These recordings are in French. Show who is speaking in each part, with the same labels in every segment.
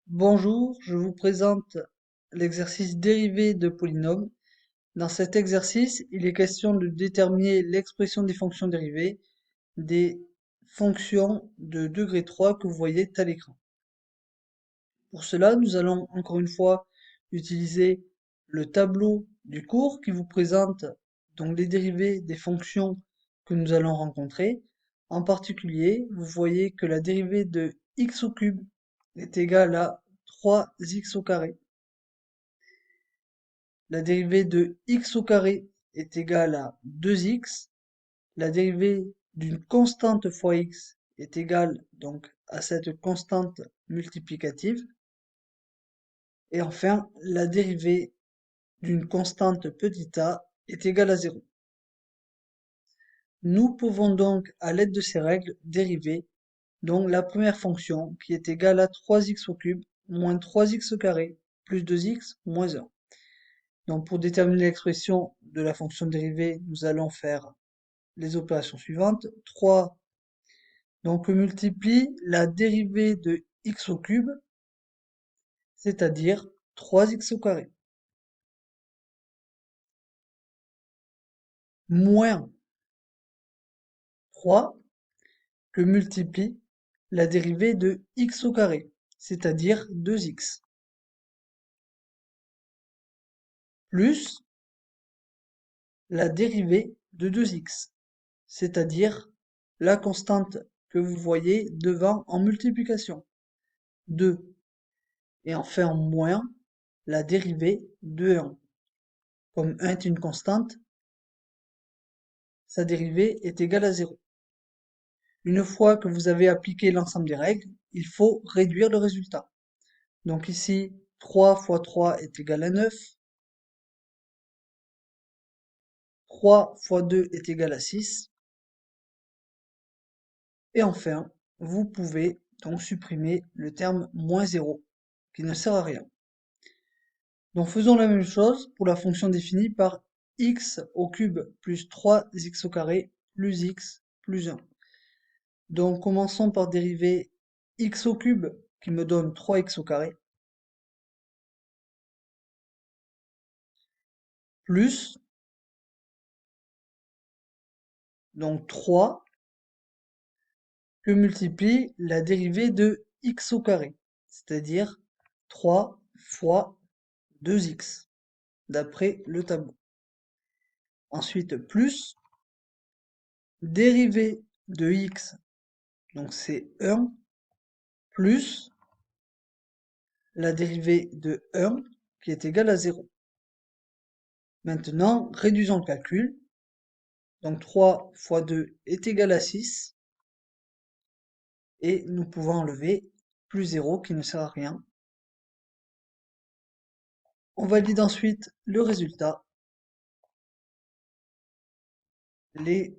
Speaker 1: Bonjour, je vous présente l'exercice dérivé de polynômes. Dans cet exercice, il est question de déterminer l'expression des fonctions dérivées des fonctions de degré 3 que vous voyez à l'écran. Pour cela, nous allons encore une fois utiliser le tableau du cours qui vous présente donc les dérivées des fonctions que nous allons rencontrer. En particulier, vous voyez que la dérivée de x au cube est égale à 3x au carré. La dérivée de x au carré est égale à 2x. La dérivée d'une constante fois x est égale donc à cette constante multiplicative. Et enfin, la dérivée d'une constante petit a est égale à 0. Nous pouvons donc, à l'aide de ces règles, dériver donc la première fonction qui est égale à 3x au cube moins 3x au carré plus 2x moins 1. Donc pour déterminer l'expression de la fonction dérivée, nous allons faire les opérations suivantes. 3, donc on multiplie la dérivée de x au cube, c'est-à-dire 3x au carré, moins 3 que multiplie la dérivée de x au carré, c'est-à-dire 2x, plus la dérivée de 2x, c'est-à-dire la constante que vous voyez devant en multiplication, 2, et enfin moins la dérivée de 1. Comme 1 est une constante, sa dérivée est égale à 0. Une fois que vous avez appliqué l'ensemble des règles, il faut réduire le résultat. Donc ici, 3 fois 3 est égal à 9. 3 fois 2 est égal à 6. Et enfin, vous pouvez donc supprimer le terme moins 0, qui ne sert à rien. Donc faisons la même chose pour la fonction définie par x au cube plus 3x au carré plus x plus 1. Donc commençons par dériver x au cube qui me donne 3x au carré plus donc 3 que multiplie la dérivée de x au carré, c'est-à-dire 3 fois 2x d'après le tableau. Ensuite plus dérivée de x, donc c'est 1 plus la dérivée de 1 qui est égale à 0. Maintenant, réduisons le calcul. Donc 3 fois 2 est égal à 6. Et nous pouvons enlever plus 0 qui ne sert à rien. On valide ensuite le résultat. Les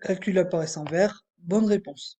Speaker 1: calculs apparaissent en vert. Bonne réponse.